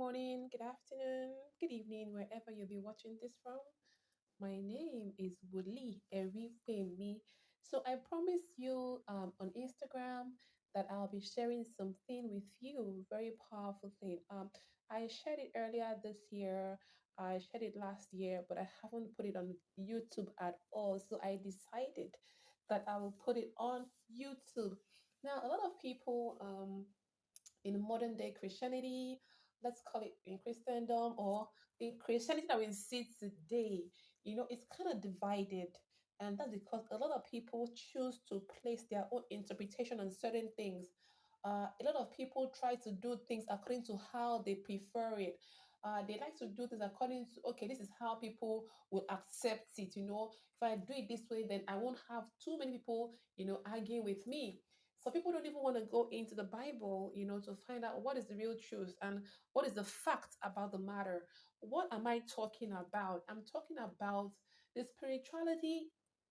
morning, good afternoon, good evening, wherever you'll be watching this from. My name is Woli Erifemi. So I promise you on Instagram that I'll be sharing something with you, very powerful thing. I shared it earlier this year. I shared it last year, but I haven't put it on YouTube at all. So I decided that I will put it on YouTube. Now, a lot of people in modern day Christianity, let's call it in Christendom or in Christianity that we see today, it's kind of divided. And that's because a lot of people choose to place their own interpretation on certain things. A lot of people try to do things according to how they prefer it. They like to do things according to, okay, this is how people will accept it. If I do it this way, then I won't have too many people, arguing with me. So people don't even want to go into the Bible, to find out what is the real truth and what is the fact about the matter. What am I talking about? I'm talking about the spirituality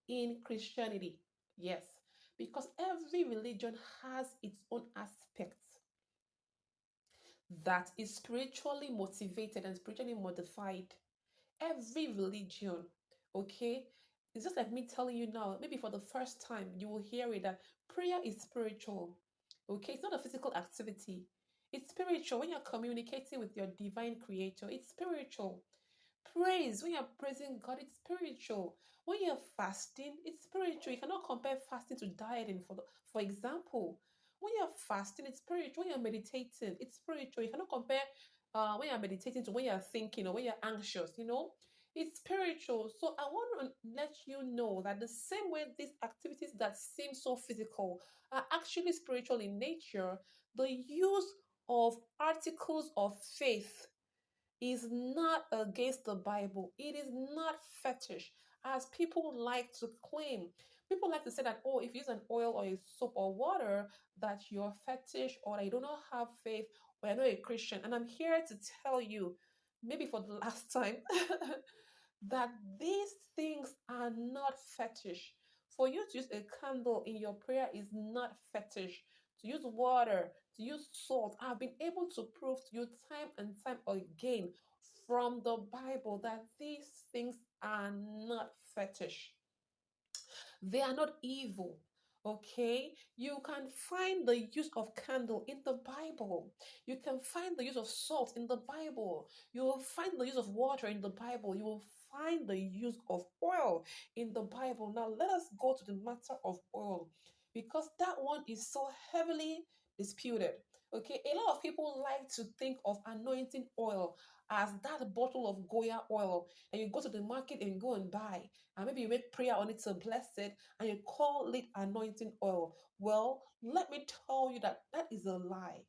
in Christianity. Yes, because every religion has its own aspects that is spiritually motivated and spiritually modified. Every religion, okay? It's just like me telling you now, maybe for the first time, you will hear it that prayer is spiritual, okay? It's not a physical activity, it's spiritual. When you're communicating with your divine creator, it's spiritual. Praise, when you're praising God, it's spiritual. When you're fasting, it's spiritual. You cannot compare fasting to dieting. For example, when you're fasting, it's spiritual. When you're meditating, it's spiritual. You cannot compare when you're meditating to when you're thinking or when you're anxious. It's spiritual. So I want to let you know that the same way these activities that seem so physical are actually spiritual in nature, the use of articles of faith is not against the Bible. It is not fetish, as people like to claim. People like to say that, oh, if you use an oil or a soap or water, that you're fetish or that you do not have faith or you're not a Christian. And I'm here to tell you, maybe for the last time, that these things are not fetish. For you to use a candle in your prayer is not fetish. To use water, to use salt, I've been able to prove to you time and time again from the Bible that these things are not fetish. They are not evil. Okay, you can find the use of candle in the Bible. You can find the use of salt in the Bible. You will find the use of water in the Bible. You will find the use of oil in the Bible. Now, let us go to the matter of oil because that one is so heavily disputed. Okay, a lot of people like to think of anointing oil as that bottle of Goya oil, and you go to the market and go and buy, and maybe you make prayer on it to bless it, and you call it anointing oil. Well, let me tell you that that is a lie.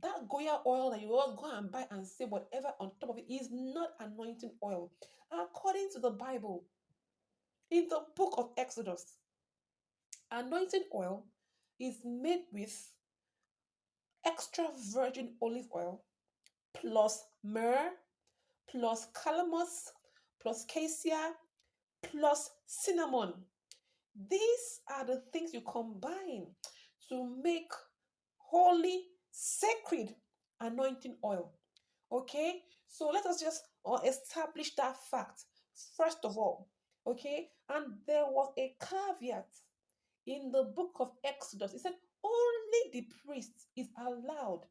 That Goya oil that you all go and buy and say whatever on top of it is not anointing oil. According to the Bible, in the book of Exodus, anointing oil is made with extra virgin olive oil plus myrrh plus calamus plus cassia plus cinnamon. These are the things you combine to make holy, sacred anointing oil. Okay, so let us just establish that fact first of all. Okay, and there was a caveat in the book of Exodus. It said only the priest is allowed.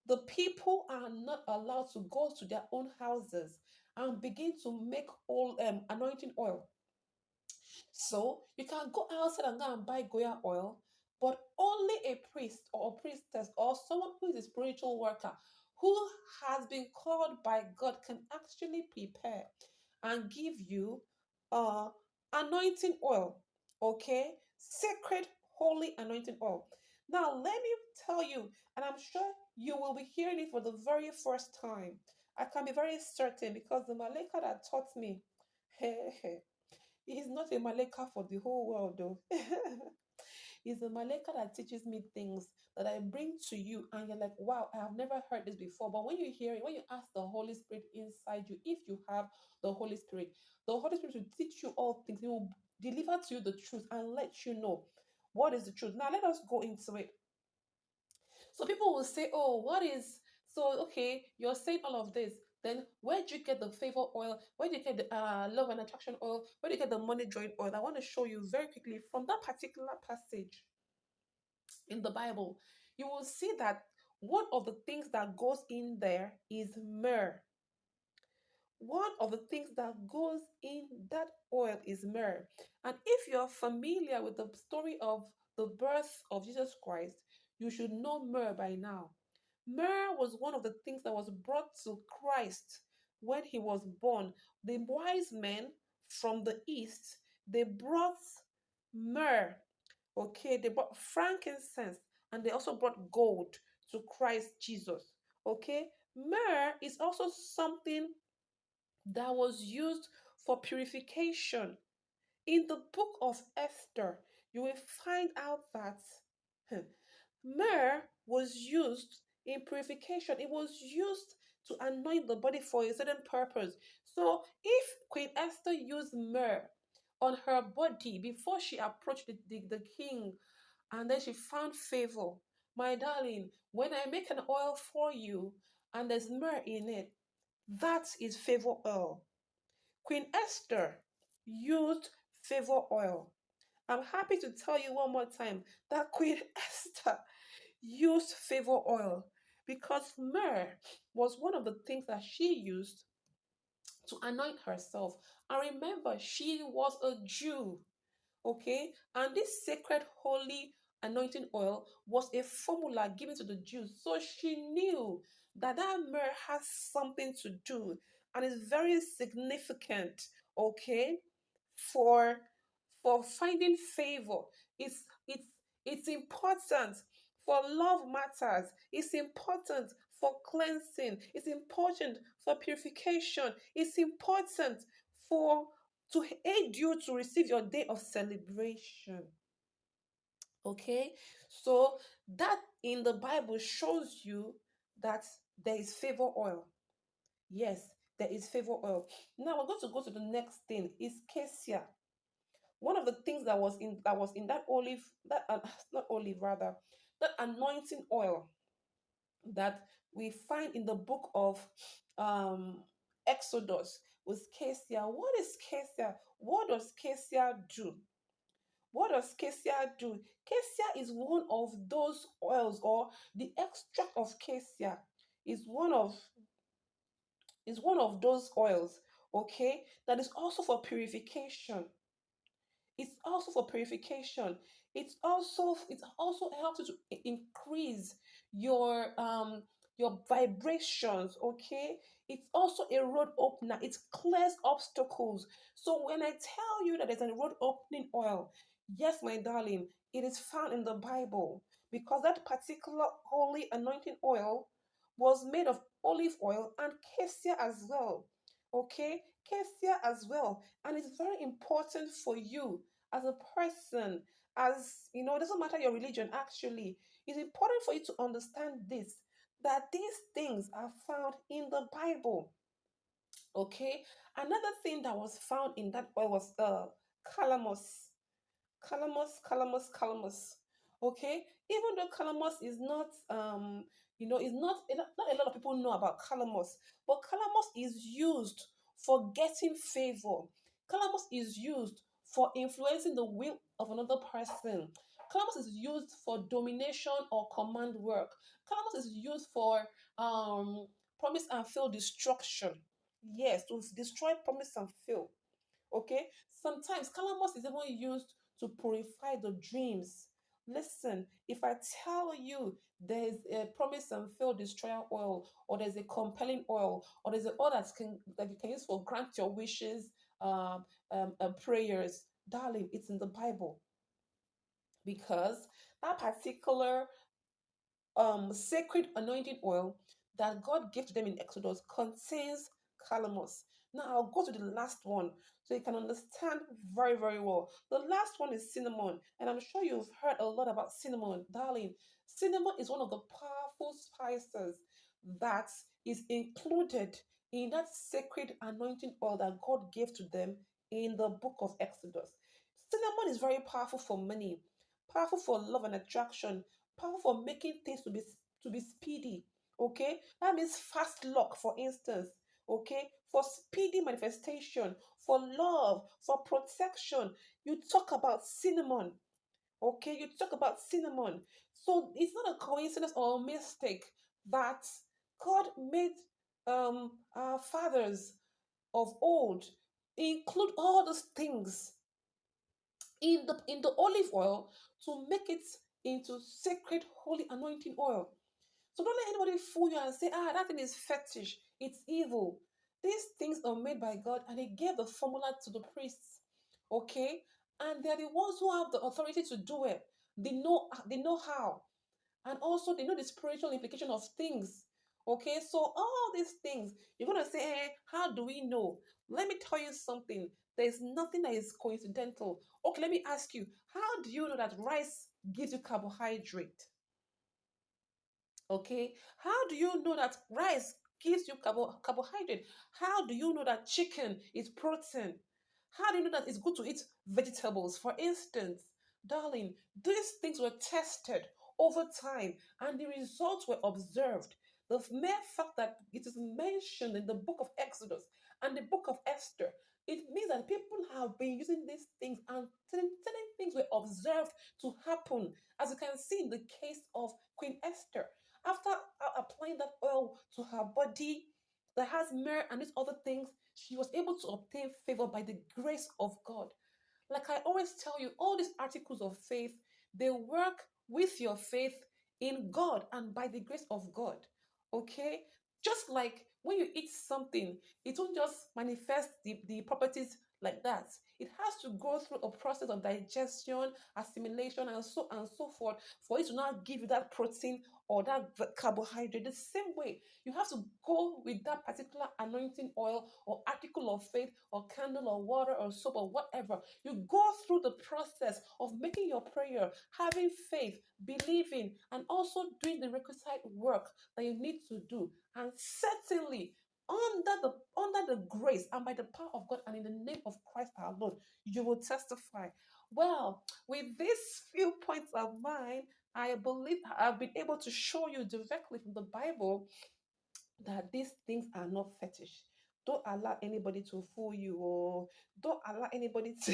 The people are not allowed to go to their own houses and begin to make all anointing oil. So you can go outside and go and buy Goya oil, but only a priest or a priestess or someone who is a spiritual worker who has been called by God can actually prepare and give you anointing oil. Okay? Sacred, holy anointing oil. Now, let me tell you, and I'm sure you will be hearing it for the very first time. I can be very certain because the Maleka that taught me, he's not a Maleka for the whole world, though. He's a Maleka that teaches me things that I bring to you, and you're like, wow, I have never heard this before. But when you hear it, when you ask the Holy Spirit inside you, if you have the Holy Spirit, the Holy Spirit will teach you all things. He will deliver to you the truth and let you know what is the truth. Now, let us go into it. So people will say, oh, what is So, okay, you're saying all of this. Then where do you get the favor oil? Where do you get the love and attraction oil? Where do you get the money drawing oil? I want to show you very quickly from that particular passage in the Bible. You will see that one of the things that goes in there is myrrh. One of the things that goes in that oil is myrrh. And if you're familiar with the story of the birth of Jesus Christ, you should know myrrh by now. Myrrh was one of the things that was brought to Christ when he was born. The wise men from the east, they brought myrrh, okay? They brought frankincense and they also brought gold to Christ Jesus, okay? Myrrh is also something that was used for purification. In the book of Esther, you will find out that myrrh was used in purification. It was used to anoint the body for a certain purpose. So, if Queen Esther used myrrh on her body before she approached the king and then she found favor, my darling, when I make an oil for you and there's myrrh in it, that is favor oil. Queen Esther used favor oil. I'm happy to tell you one more time that Queen Esther used favor oil because myrrh was one of the things that she used to anoint herself. And remember, she was a Jew. Okay, and this sacred holy anointing oil was a formula given to the Jews, so she knew that that myrrh has something to do and is very significant, okay, for finding favor. It's it's it's important for love matters. It's important for cleansing. It's important for purification. It's important for to aid you to receive your day of celebration. Okay, so that in the Bible shows you that there is favor oil. Yes, there is favor oil. Now we're going to go to the next thing. Is cassia. One of the things that was in that olive, that not olive rather, that anointing oil that we find in the book of um Exodus was cassia. What is cassia? What does cassia do? What does cassia do? Cassia is one of those oils, or the extract of cassia is one of those oils, okay, that is also for purification. It's also for purification. It also helps you to increase your vibrations, okay? It's also a road opener. It clears obstacles. So when I tell you that there's a road opening oil, yes, my darling, it is found in the Bible because that particular holy anointing oil was made of olive oil and cassia as well. Okay, cassia as well. And it's very important for you as a person, as you know, it doesn't matter your religion actually. It's important for you to understand this, that these things are found in the Bible. Okay, another thing that was found in that oil was calamus. Calamus. Okay, even though calamus is not, not a lot of people know about calamus, but calamus is used for getting favor. Calamus is used for influencing the will of another person. Calamus is used for domination or command work. Calamus is used for promise and fail destruction. Yes, to destroy promise and fail. Okay, sometimes calamus is even used to purify the dreams. Listen, if I tell you there's a promise and fail destroyer oil, or there's a compelling oil, or there's an oil that you can use for grant your wishes, prayers, darling, it's in the Bible because that particular sacred anointing oil that God gave to them in Exodus contains calamus. Now I'll go to the last one so you can understand very, very well. The last one is cinnamon, and I'm sure you've heard a lot about cinnamon, darling. Cinnamon is one of the powerful spices that is included in that sacred anointing oil that God gave to them in the book of Exodus. Cinnamon is very powerful for many, powerful for love and attraction, powerful for making things to be speedy. Okay, that means fast luck, for instance. Okay, for speedy manifestation, for love, for protection. You talk about cinnamon. Okay, you talk about cinnamon. So it's not a coincidence or a mistake that God made our fathers of old include all those things in the olive oil to make it into sacred holy anointing oil. So don't let anybody fool you and say, that thing is fetish, it's evil. These things are made by God, and He gave the formula to the priests. Okay? And they're the ones who have the authority to do it. They know how. And also they know the spiritual implication of things. Okay, so all these things, you're gonna say, how do we know? Let me tell you something. There's nothing that is coincidental. Okay, let me ask you, how do you know that rice gives you carbohydrate? Okay, how do you know that rice gives you carbohydrate? How do you know that chicken is protein? How do you know that it's good to eat vegetables? For instance, darling, these things were tested over time and the results were observed. The mere fact that it is mentioned in the book of Exodus and the book of Esther, it means that people have been using these things, and certain things were observed to happen, as you can see in the case of Queen Esther. After applying that oil to her body that has myrrh and these other things, she was able to obtain favor by the grace of God. Like I always tell you, all these articles of faith, they work with your faith in God and by the grace of God. Okay? Just like when you eat something, it won't just manifest the properties like that. It has to go through a process of digestion, assimilation, and so forth for it to not give you that protein or that carbohydrate. The same way, you have to go with that particular anointing oil or article of faith or candle or water or soap or whatever. You go through the process of making your prayer, having faith, believing, and also doing the requisite work that you need to do. And certainly, under the grace and by the power of God and in the name of Christ our Lord, you will testify. Well, with these few points of mine, I believe I've been able to show you directly from the Bible that these things are not fetish. Don't allow anybody to fool you, or don't allow anybody to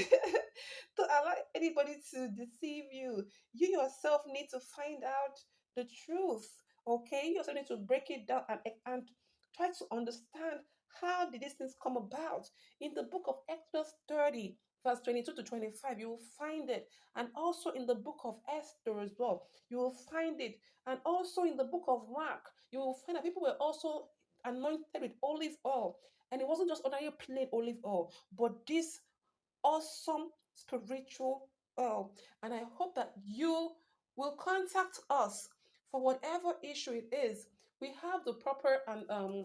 don't allow anybody to deceive you. You yourself need to find out the truth. Okay, you also need to break it down and try to understand how did these things come about. In the book of Exodus 30, verse 22 to 25, you will find it. And also in the book of Esther as well, you will find it. And also in the book of Mark, you will find that people were also anointed with olive oil. And it wasn't just ordinary plain olive oil, but this awesome spiritual oil. And I hope that you will contact us for whatever issue it is. We have the proper and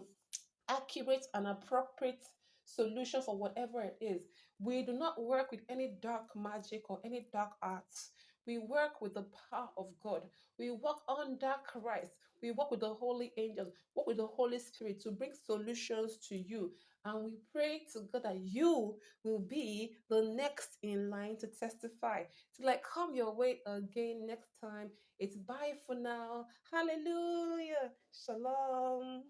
accurate and appropriate solution for whatever it is. We do not work with any dark magic or any dark arts. We work with the power of God. We walk under Christ. We work with the holy angels, work with the Holy Spirit to bring solutions to you. And we pray to God that you will be the next in line to testify. To like come your way again next time. It's bye for now. Hallelujah. Shalom.